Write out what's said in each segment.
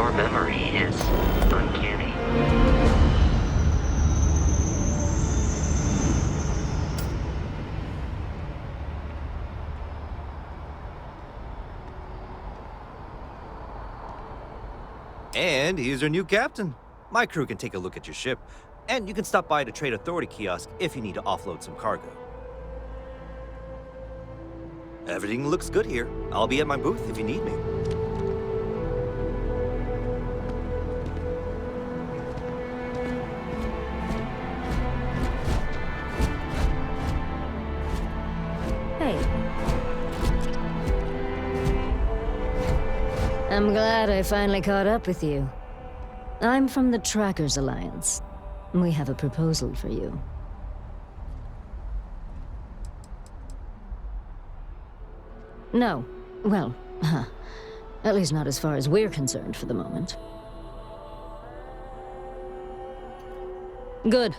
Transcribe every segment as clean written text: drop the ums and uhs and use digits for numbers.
Your memory is uncanny. And here's our new captain. My crew can take a look at your ship, and you can stop by the Trade Authority kiosk if you need to offload some cargo. Everything looks good here. I'll be at my booth if you need me. Hey. I'm glad I finally caught up with you. I'm from the Trackers Alliance. We have a proposal for you. No. Well, at least not as far as we're concerned for the moment. Good.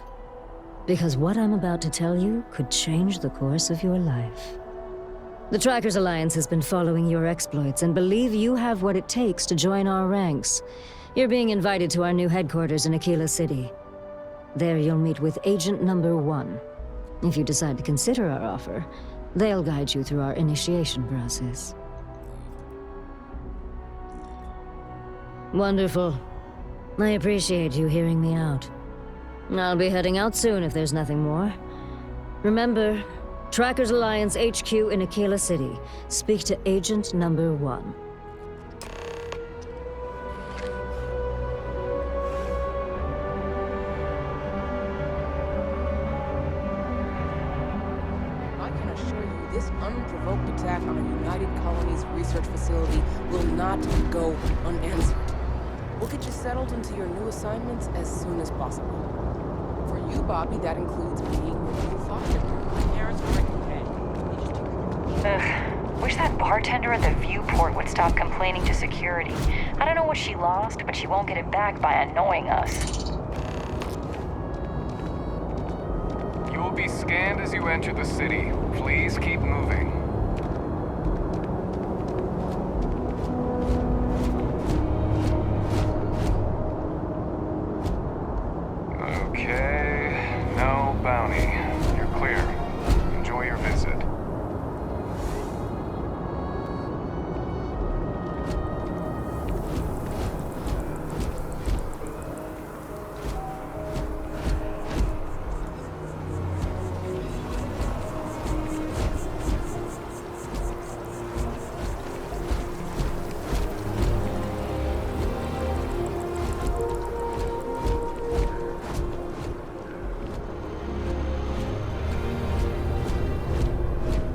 Because what I'm about to tell you could change the course of your life. The Trackers Alliance has been following your exploits and believe you have what it takes to join our ranks. You're being invited to our new headquarters in Aquila City. There you'll meet with Agent Number 1. If you decide to consider our offer, they'll guide you through our initiation process. Wonderful. I appreciate you hearing me out. I'll be heading out soon if there's nothing more. Remember, Trackers Alliance HQ in Aquila City. Speak to Agent Number 1. I can assure you this unprovoked attack on a United Colonies research facility will not go unanswered. We'll get you settled into your new assignments as soon as possible. For you, Bobby, that includes being your new foster. My parents are making Ugh. Wish that bartender at the viewport would stop complaining to security. I don't know what she lost, but she won't get it back by annoying us. You will be scanned as you enter the city. Please keep moving. Okay, no bounty. You're clear. Enjoy your visit.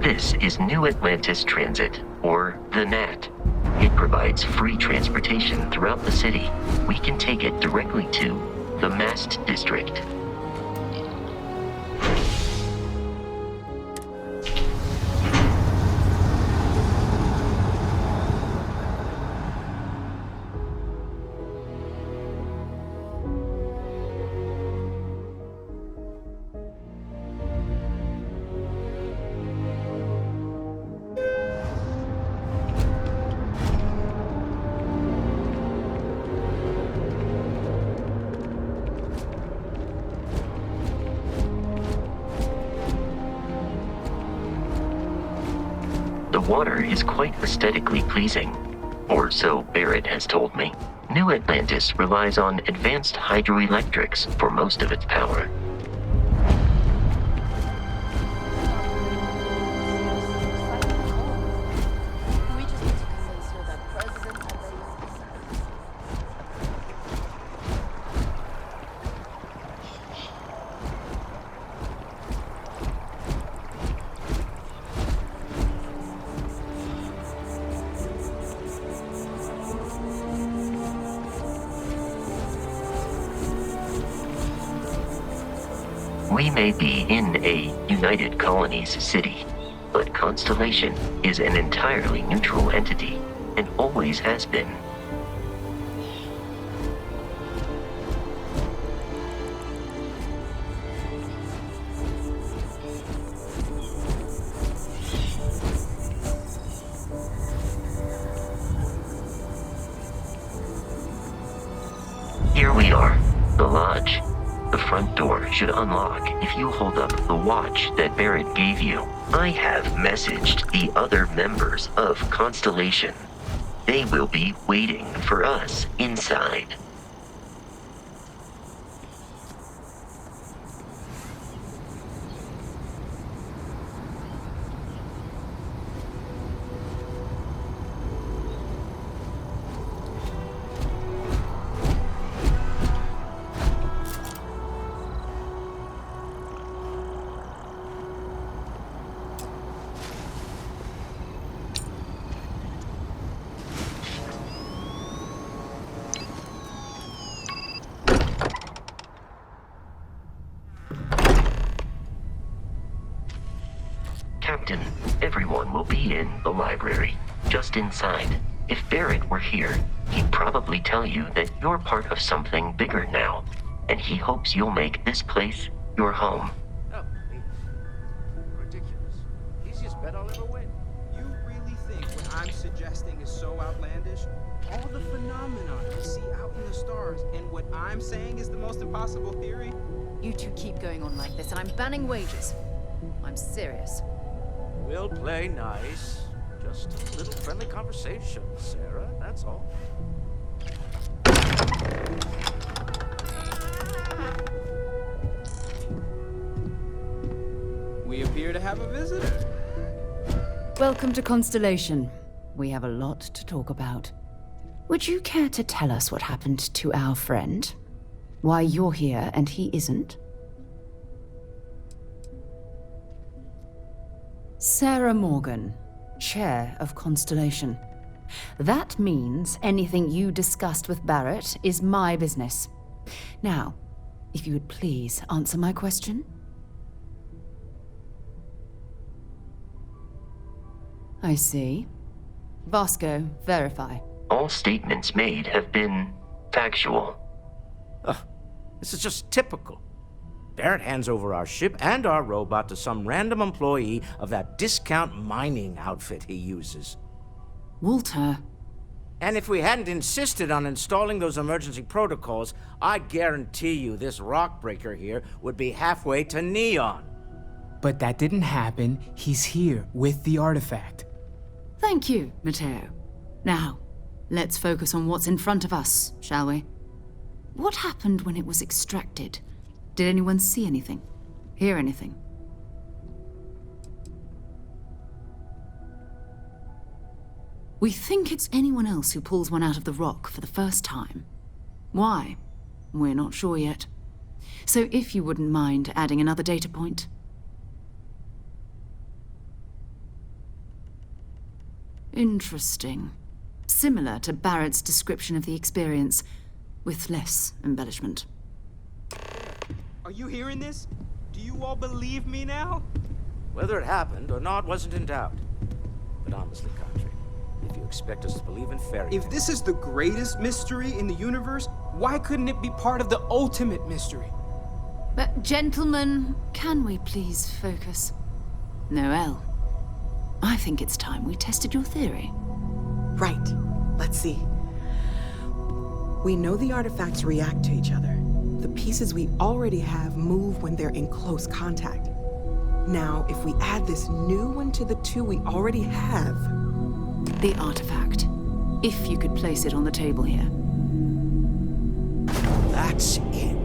This is New Atlantis Transit, or the NAT. It provides free transportation throughout the city. We can take it directly to the Mast District. The water is quite aesthetically pleasing, or so Barrett has told me. New Atlantis relies on advanced hydroelectrics for most of its power. We just need to convince her that President Atlantis. We may be in a United Colonies city, but Constellation is an entirely neutral entity, and always has been. Here we are, the lodge. The front door should unlock if you hold up the watch that Barrett gave you. I have messaged the other members of Constellation. They will be waiting for us inside. Captain, everyone will be in the library, just inside. If Barrett were here, he'd probably tell you that you're part of something bigger now, and he hopes you'll make this place your home. Oh, ridiculous. Easiest bet I'll ever win. You really think what I'm suggesting is so outlandish? All the phenomena you see out in the stars, and what I'm saying is the most impossible theory? You two keep going on like this, and I'm banning wagers. I'm serious. We'll play nice. Just a little friendly conversation, Sarah, that's all. We appear to have a visitor. Welcome to Constellation. We have a lot to talk about. Would you care to tell us what happened to our friend? Why you're here and he isn't? Sarah Morgan, Chair of Constellation. That means anything you discussed with Barrett is my business. Now, if you would please answer my question. I see. Vasco, verify. All statements made have been factual. Ugh, this is just typical. Barrett hands over our ship and our robot to some random employee of that discount mining outfit he uses. Walter. And if we hadn't insisted on installing those emergency protocols, I guarantee you this rock breaker here would be halfway to Neon. But that didn't happen. He's here with the artifact. Thank you, Matteo. Now, let's focus on what's in front of us, shall we? What happened when it was extracted? Did anyone see anything? Hear anything? We think it's anyone else who pulls one out of the rock for the first time. Why? We're not sure yet. So if you wouldn't mind adding another data point. Interesting. Similar to Barrett's description of the experience, with less embellishment. Are you hearing this? Do you all believe me now? Whether it happened or not wasn't in doubt. But honestly, Country, if you expect us to believe in fairy If this is the greatest mystery in the universe, why couldn't it be part of the ultimate mystery? But gentlemen, can we please focus? Noel, I think it's time we tested your theory. Right. Let's see. We know the artifacts react to each other. The pieces we already have move when they're in close contact. Now, if we add this new one to the two we already have... The artifact. If you could place it on the table here. That's it.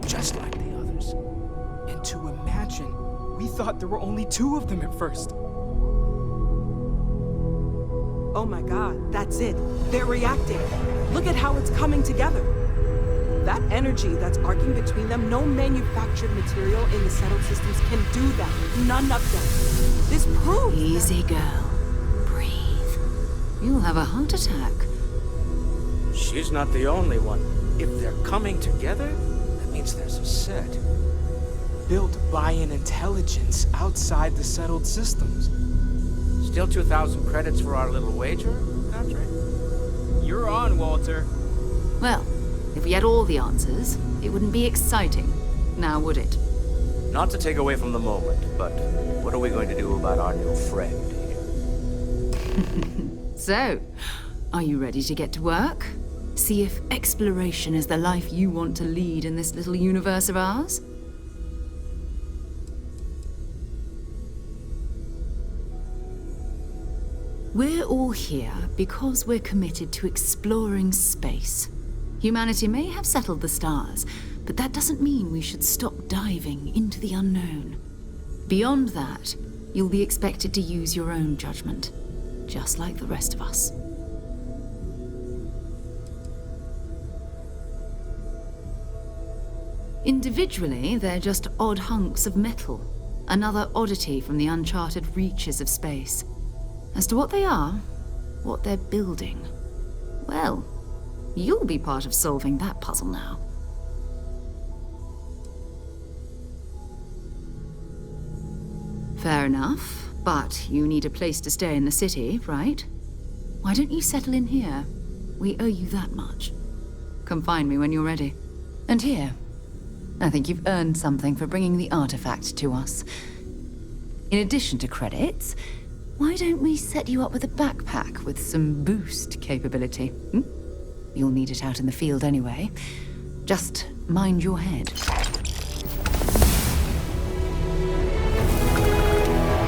Just like the others. And to imagine, we thought there were only two of them at first. Oh my god, that's it. They're reacting. Look at how it's coming together. That energy that's arcing between them, no manufactured material in the settled systems can do that. None of them. This proves... Easy, girl. Breathe. You'll have a heart attack. She's not the only one. If they're coming together, that means there's a set. Built by an intelligence outside the settled systems. Still 2,000 credits for our little wager, Country? You're on, Walter. Well, if we had all the answers, it wouldn't be exciting, now would it? Not to take away from the moment, but what are we going to do about our new friend here? So, are you ready to get to work? See if exploration is the life you want to lead in this little universe of ours? We're all here because we're committed to exploring space. Humanity may have settled the stars, but that doesn't mean we should stop diving into the unknown. Beyond that, you'll be expected to use your own judgment, just like the rest of us. Individually, they're just odd hunks of metal, another oddity from the uncharted reaches of space. As to what they are, what they're building, well, you'll be part of solving that puzzle now. Fair enough, but you need a place to stay in the city, right? Why don't you settle in here? We owe you that much. Come find me when you're ready. And here, I think you've earned something for bringing the artifact to us. In addition to credits, why don't we set you up with a backpack with some boost capability? You'll need it out in the field anyway. Just mind your head.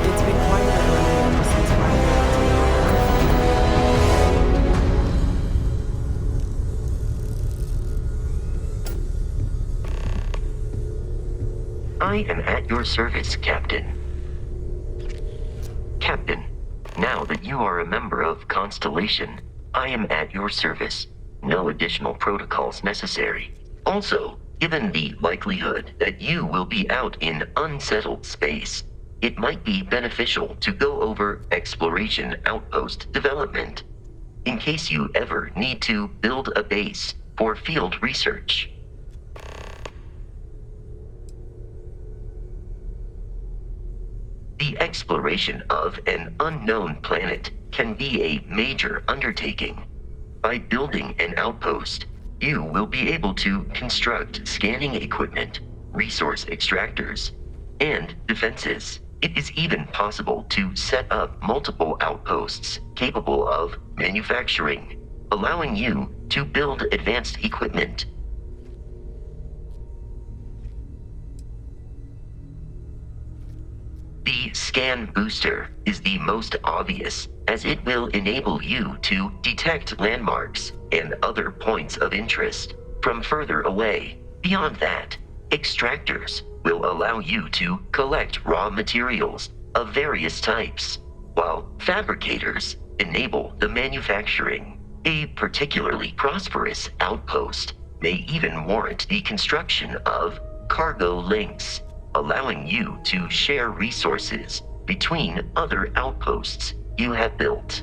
It's been quite a while since I am at your service, Captain. Captain, now that you are a member of Constellation, I am at your service. No additional protocols necessary. Also, given the likelihood that you will be out in unsettled space, it might be beneficial to go over exploration outpost development, in case you ever need to build a base for field research. The exploration of an unknown planet can be a major undertaking. By building an outpost, you will be able to construct scanning equipment, resource extractors, and defenses. It is even possible to set up multiple outposts capable of manufacturing, allowing you to build advanced equipment. The scan booster is the most obvious, as it will enable you to detect landmarks and other points of interest from further away. Beyond that, extractors will allow you to collect raw materials of various types, while fabricators enable the manufacturing. A particularly prosperous outpost may even warrant the construction of cargo links, allowing you to share resources between other outposts you have built.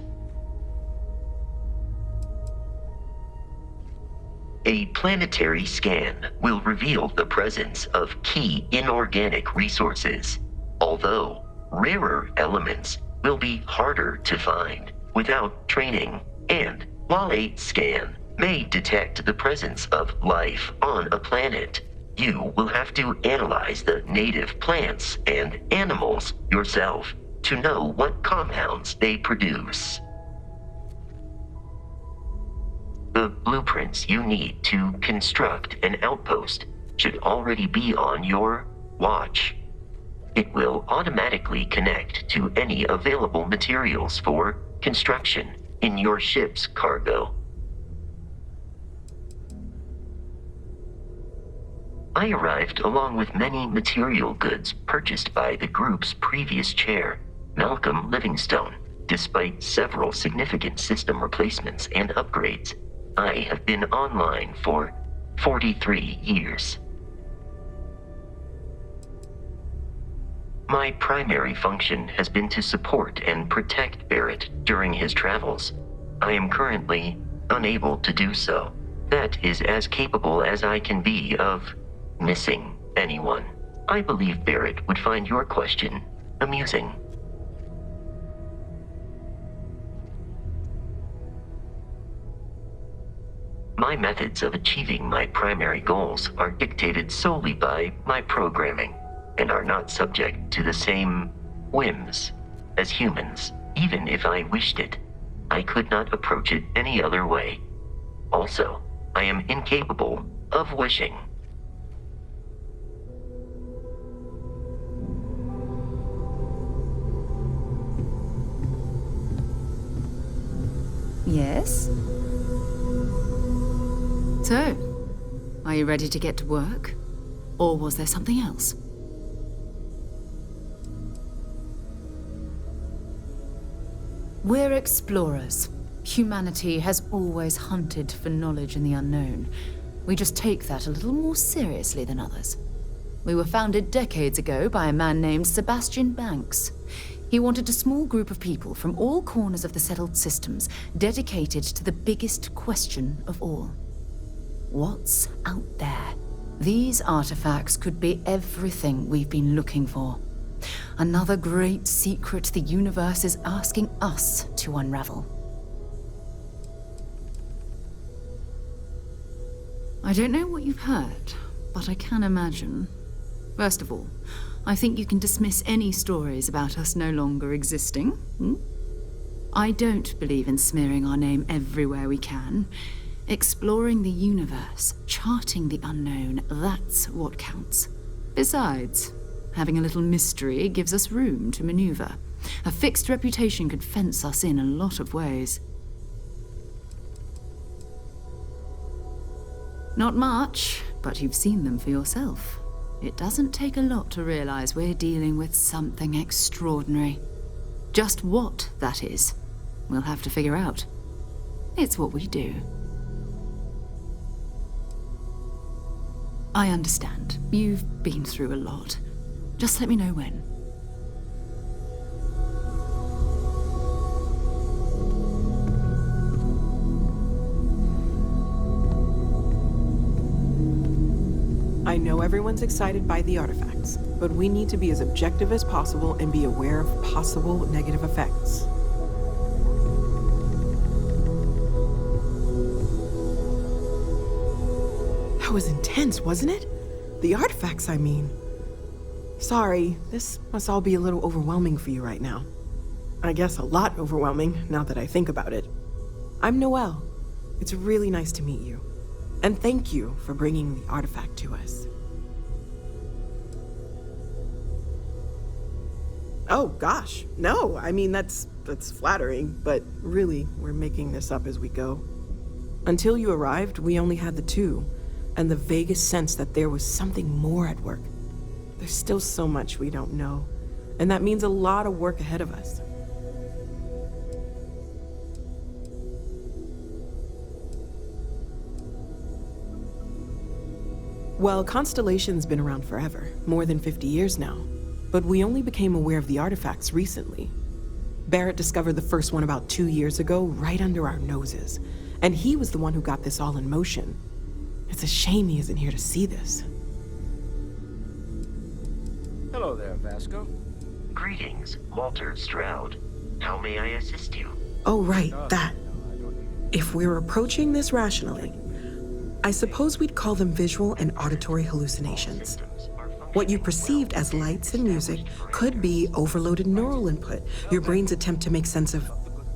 A planetary scan will reveal the presence of key inorganic resources, although rarer elements will be harder to find without training. And while a scan may detect the presence of life on a planet, you will have to analyze the native plants and animals yourself to know what compounds they produce. The blueprints you need to construct an outpost should already be on your watch. It will automatically connect to any available materials for construction in your ship's cargo. I arrived along with many material goods purchased by the group's previous chair, Malcolm Livingstone. Despite several significant system replacements and upgrades, I have been online for 43 years. My primary function has been to support and protect Barrett during his travels. I am currently unable to do so. That is as capable as I can be of missing anyone. I believe Barrett would find your question amusing. My methods of achieving my primary goals are dictated solely by my programming, and are not subject to the same whims as humans. Even if I wished it, I could not approach it any other way. Also, I am incapable of wishing. Yes? So, are you ready to get to work? Or was there something else? We're explorers. Humanity has always hunted for knowledge in the unknown. We just take that a little more seriously than others. We were founded decades ago by a man named Sebastian Banks. He wanted a small group of people from all corners of the settled systems dedicated to the biggest question of all. What's out there? These artifacts could be everything we've been looking for. Another great secret the universe is asking us to unravel. I don't know what you've heard, but I can imagine. First of all, I think you can dismiss any stories about us no longer existing. I don't believe in smearing our name everywhere we can. Exploring the universe, charting the unknown, that's what counts. Besides, having a little mystery gives us room to maneuver. A fixed reputation could fence us in a lot of ways. Not much, but you've seen them for yourself. It doesn't take a lot to realize we're dealing with something extraordinary. Just what that is, we'll have to figure out. It's what we do. I understand. You've been through a lot. Just let me know when. I know everyone's excited by the artifacts, but we need to be as objective as possible and be aware of possible negative effects. That was intense, wasn't it? The artifacts, I mean. Sorry, this must all be a little overwhelming for you right now. I guess a lot overwhelming, now that I think about it. I'm Noelle. It's really nice to meet you. And thank you for bringing the artifact to us. Oh, gosh. No, I mean, that's flattering, but really, we're making this up as we go. Until you arrived, we only had the two, and the vaguest sense that there was something more at work. There's still so much we don't know, and that means a lot of work ahead of us. Well, Constellation's been around forever, more than 50 years now, but we only became aware of the artifacts recently. Barrett discovered the first one about 2 years ago, right under our noses, and he was the one who got this all in motion. It's a shame he isn't here to see this. Hello there, Vasco. Greetings, Walter Stroud. How may I assist you? Oh, right, that. If we're approaching this rationally, I suppose we'd call them visual and auditory hallucinations. What you perceived as lights and music could be overloaded neural input, your brain's attempt to make sense of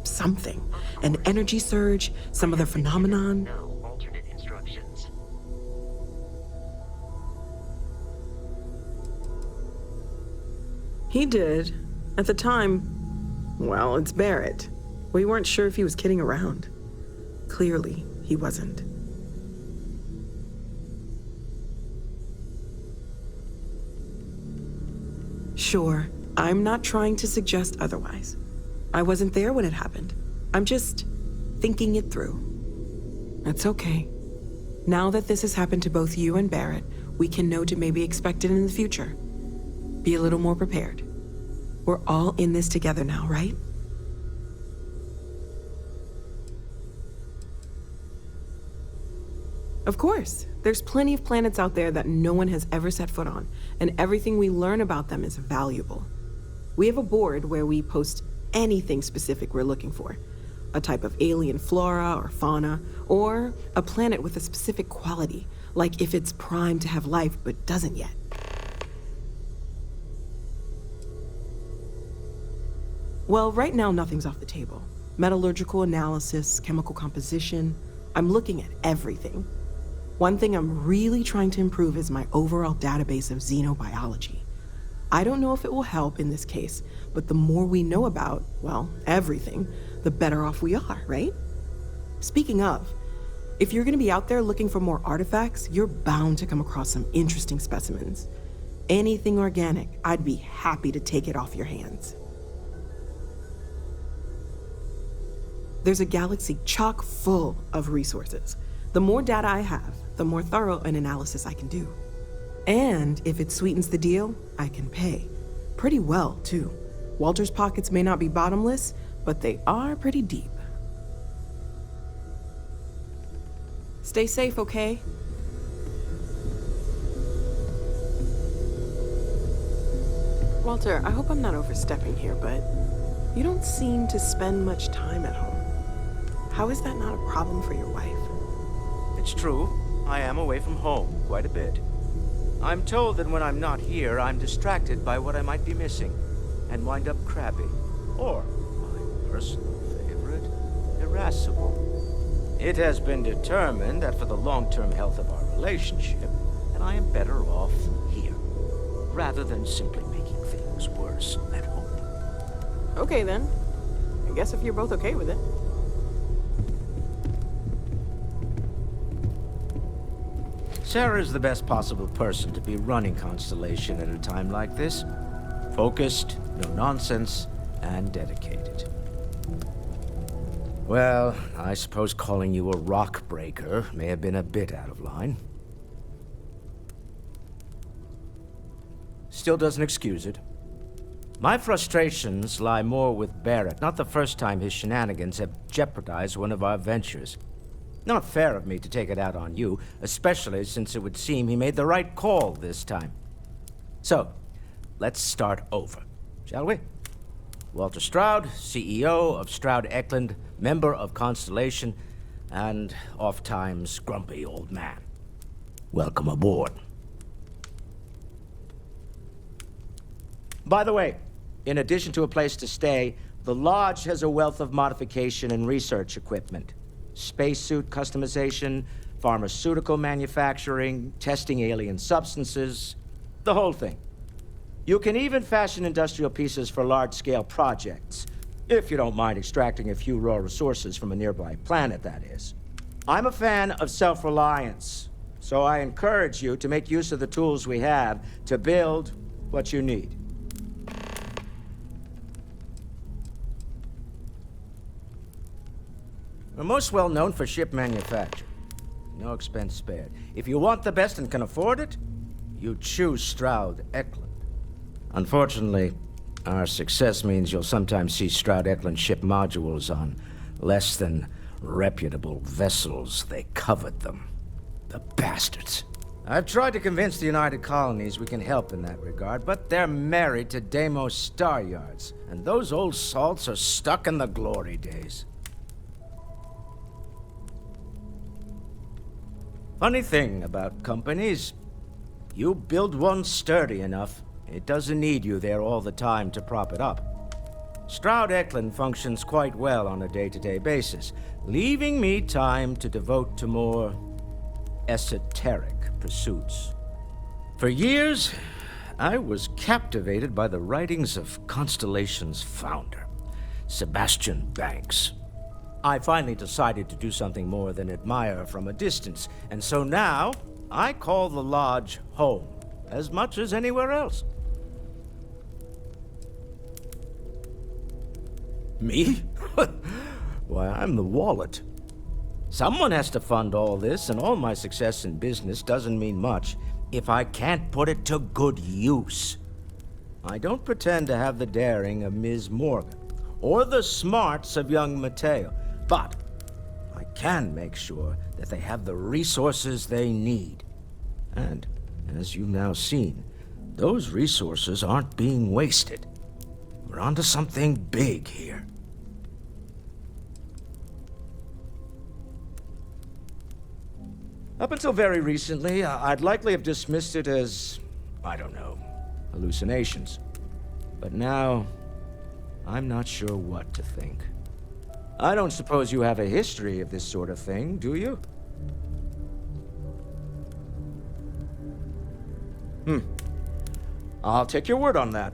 something. An energy surge, some other phenomenon. No alternate instructions. He did. At the time, well, it's Barrett. We weren't sure if he was kidding around. Clearly, he wasn't. Sure, I'm not trying to suggest otherwise. I wasn't there when it happened. I'm just thinking it through. That's okay. Now that this has happened to both you and Barrett, we can know to maybe expect it in the future. Be a little more prepared. We're all in this together now, right? Of course. There's plenty of planets out there that no one has ever set foot on, and everything we learn about them is valuable. We have a board where we post anything specific we're looking for. A type of alien flora or fauna, or a planet with a specific quality, like if it's primed to have life but doesn't yet. Well, right now nothing's off the table. Metallurgical analysis, chemical composition, I'm looking at everything. One thing I'm really trying to improve is my overall database of xenobiology. I don't know if it will help in this case, but the more we know about, well, everything, the better off we are, right? Speaking of, if you're gonna be out there looking for more artifacts, you're bound to come across some interesting specimens. Anything organic, I'd be happy to take it off your hands. There's a galaxy chock full of resources. The more data I have, the more thorough an analysis I can do. And if it sweetens the deal, I can pay. Pretty well, too. Walter's pockets may not be bottomless, but they are pretty deep. Stay safe, okay? Walter, I hope I'm not overstepping here, but you don't seem to spend much time at home. How is that not a problem for your wife? It's true. I am away from home quite a bit. I'm told that when I'm not here, I'm distracted by what I might be missing, and wind up crabby, or my personal favorite, irascible. It has been determined that for the long-term health of our relationship, that I am better off here, rather than simply making things worse at home. Okay then. I guess if you're both okay with it. Sarah's the best possible person to be running Constellation at a time like this. Focused, no nonsense, and dedicated. Well, I suppose calling you a rock breaker may have been a bit out of line. Still doesn't excuse it. My frustrations lie more with Barrett, not the first time his shenanigans have jeopardized one of our ventures. Not fair of me to take it out on you, especially since it would seem he made the right call this time. So, let's start over, shall we? Walter Stroud, CEO of Stroud Eklund, member of Constellation, and oft-times grumpy old man. Welcome aboard. By the way, in addition to a place to stay, the Lodge has a wealth of modification and research equipment. Spacesuit customization, pharmaceutical manufacturing, testing alien substances, the whole thing. You can even fashion industrial pieces for large-scale projects, if you don't mind extracting a few raw resources from a nearby planet, that is. I'm a fan of self-reliance, so I encourage you to make use of the tools we have to build what you need. We're most well known for ship manufacture. No expense spared. If you want the best and can afford it, you choose Stroud Eklund. Unfortunately, our success means you'll sometimes see Stroud Eklund ship modules on less than reputable vessels. They covet them. The bastards. I've tried to convince the United Colonies we can help in that regard, but they're married to Deimos Star Yards, and those old salts are stuck in the glory days. Funny thing about companies, you build one sturdy enough, it doesn't need you there all the time to prop it up. Stroud Eklund functions quite well on a day-to-day basis, leaving me time to devote to more esoteric pursuits. For years, I was captivated by the writings of Constellation's founder, Sebastian Banks. I finally decided to do something more than admire from a distance, and so now I call the Lodge home, as much as anywhere else. Me? Why, I'm the wallet. Someone has to fund all this, and all my success in business doesn't mean much if I can't put it to good use. I don't pretend to have the daring of Ms. Morgan, or the smarts of young Mateo. But I can make sure that they have the resources they need. And, as you've now seen, those resources aren't being wasted. We're onto something big here. Up until very recently, I'd likely have dismissed it as, I don't know, hallucinations. But now, I'm not sure what to think. I don't suppose you have a history of this sort of thing, do you? I'll take your word on that.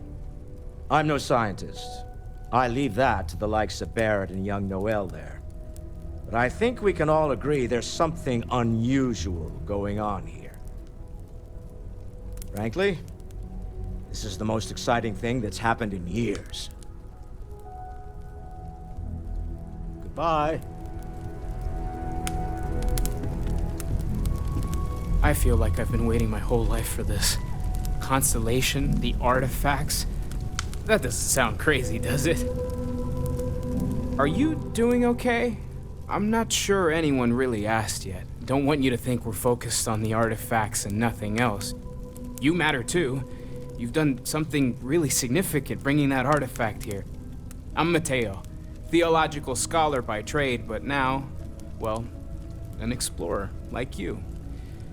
I'm no scientist. I leave that to the likes of Barrett and young Noel there. But I think we can all agree there's something unusual going on here. Frankly, this is the most exciting thing that's happened in years. Goodbye. I feel like I've been waiting my whole life for this. Constellation, the artifacts. That doesn't sound crazy, does it? Are you doing okay? I'm not sure anyone really asked yet. Don't want you to think we're focused on the artifacts and nothing else. You matter too. You've done something really significant bringing that artifact here. I'm Mateo, theological scholar by trade, but now, well, an explorer like you.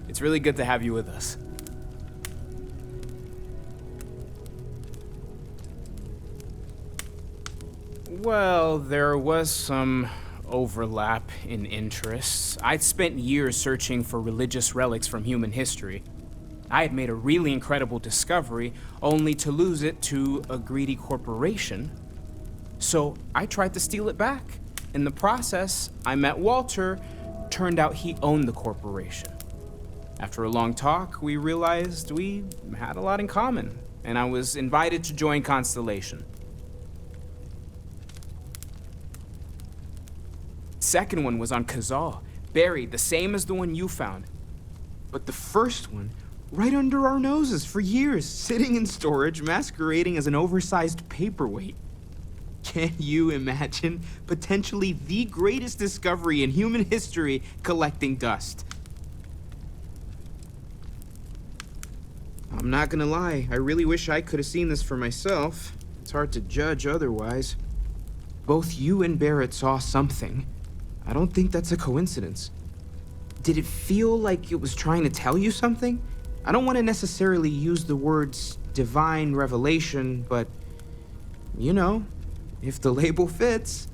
It's really good to have you with us. Well, there was some overlap in interests. I'd spent years searching for religious relics from human history. I had made a really incredible discovery, only to lose it to a greedy corporation. So I tried to steal it back. In the process, I met Walter. Turned out he owned the corporation. After a long talk, we realized we had a lot in common, and I was invited to join Constellation. Second one was on Kazal, buried, the same as the one you found. But the first one, right under our noses for years, sitting in storage, masquerading as an oversized paperweight. Can you imagine potentially the greatest discovery in human history collecting dust? I'm not gonna lie, I really wish I could have seen this for myself. It's hard to judge otherwise. Both you and Barrett saw something. I don't think that's a coincidence. Did it feel like it was trying to tell you something? I don't want to necessarily use the words divine revelation, but, you know, if the label fits.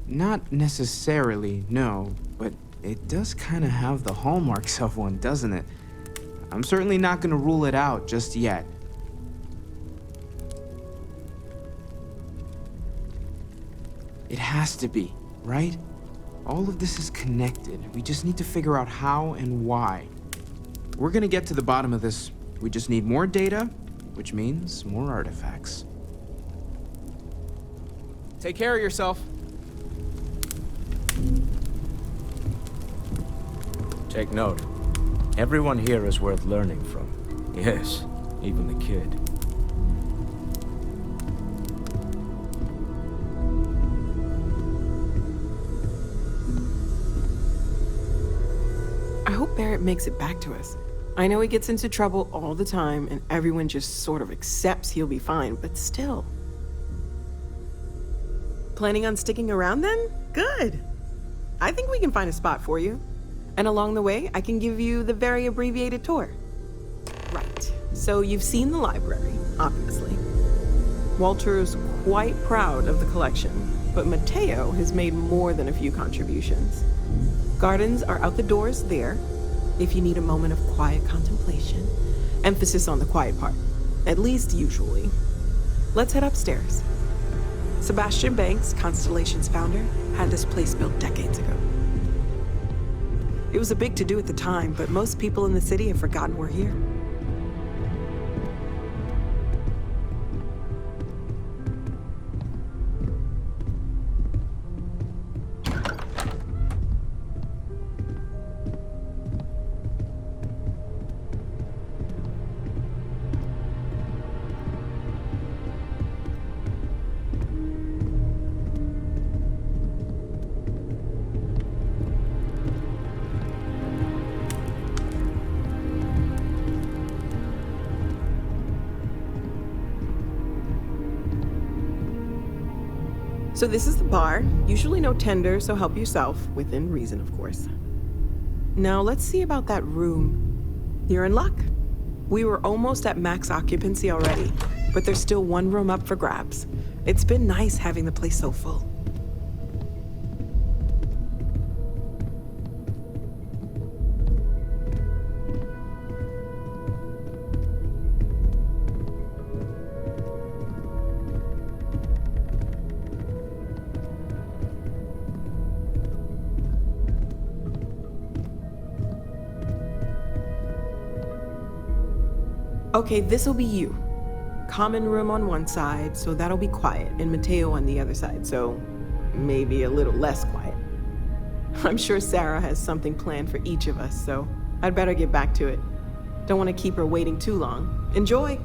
Not necessarily, no, but it does kind of have the hallmarks of one, doesn't it? I'm certainly not going to rule it out just yet. It has to be, right? All of this is connected. We just need to figure out how and why. We're gonna get to the bottom of this. We just need more data, which means more artifacts. Take care of yourself. Take note. Everyone here is worth learning from. Yes, even the kid. I hope Barrett makes it back to us. I know he gets into trouble all the time, and everyone just sort of accepts he'll be fine, but still. Planning on sticking around then? Good. I think we can find a spot for you. And along the way, I can give you the very abbreviated tour. Right. So you've seen the library, obviously. Walter's quite proud of the collection, but Mateo has made more than a few contributions. Gardens are out the doors there, if you need a moment of quiet contemplation. Emphasis on the quiet part, at least usually. Let's head upstairs. Sebastian Banks, Constellation's founder, had this place built decades ago. It was a big to-do at the time, but most people in the city have forgotten we're here. So this is the bar. Usually no tender, so help yourself, within reason, of course. Now let's see about that room. You're in luck. We were almost at max occupancy already, but there's still one room up for grabs. It's been nice having the place so full. Okay, this'll be you. Common room on one side, so that'll be quiet, and Mateo on the other side, so maybe a little less quiet. I'm sure Sarah has something planned for each of us, so I'd better get back to it. Don't want to keep her waiting too long. Enjoy!